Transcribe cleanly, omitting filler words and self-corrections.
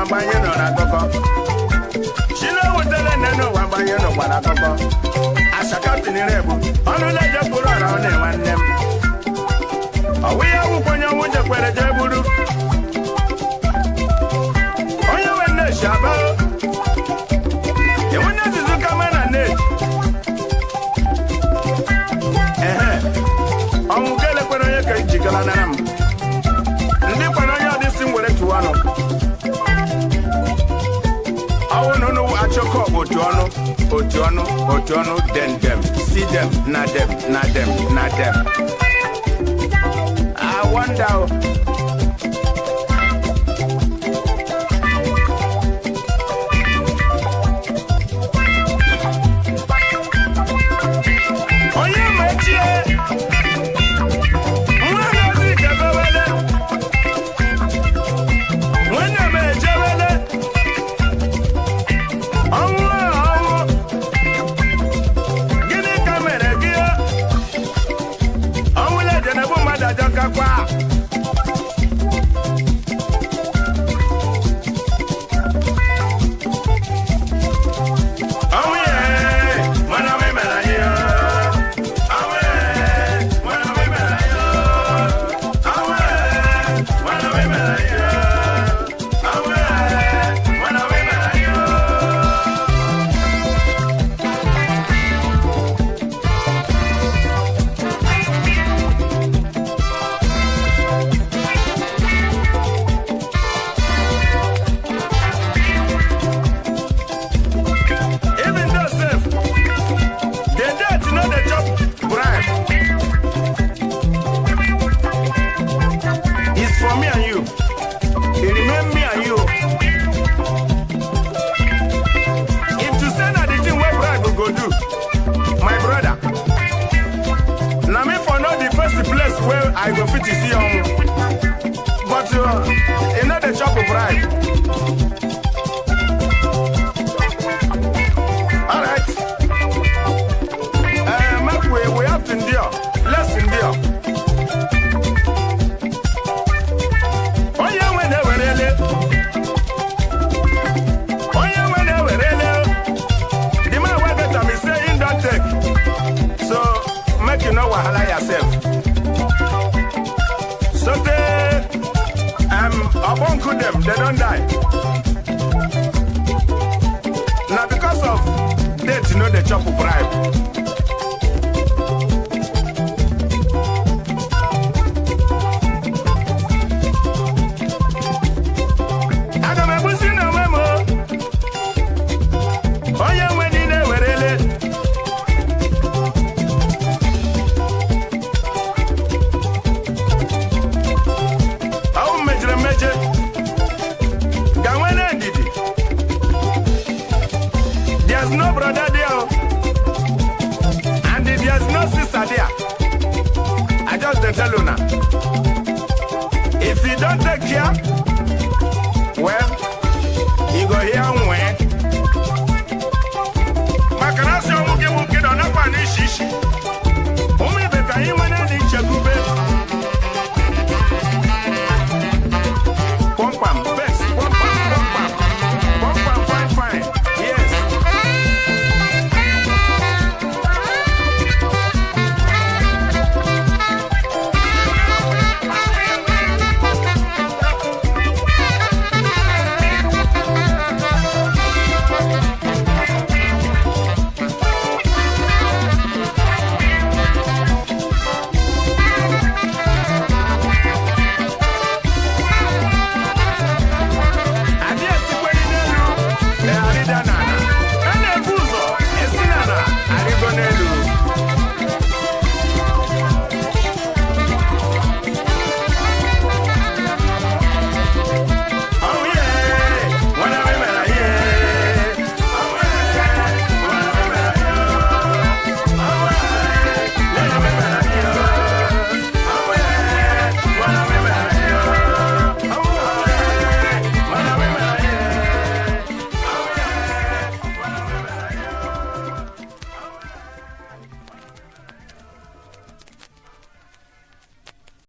wambanye no na koko. Shino wutele neno wambanye no kwa na koko. Asaka tinirebu, onu leje puru ara one wanem. Awiya wukonyo wuje kwere jeburu. Onye wenne shaba. Yewune zizuka mana ne. Onwu kele kwere onye ka jigala naram. Ndi kwere onye odisi nwere tuwano. Awo no achoko otuano, then them, see them, na them. I wonder. I go fit to see you, but you know the chop of bribe. All right. We have to endure. Let's endure. Oh yeah, whenever really. The man will get me saying don't take. So make you know what I yourself. So I won't cook them, they don't die. Now because of that, you know the chop of bribe. I got my pussy no memo. Oh yeah, when you know where they live. There's no brother there, and there's no sister there. I just tell you now. If you don't take care, well, you go here.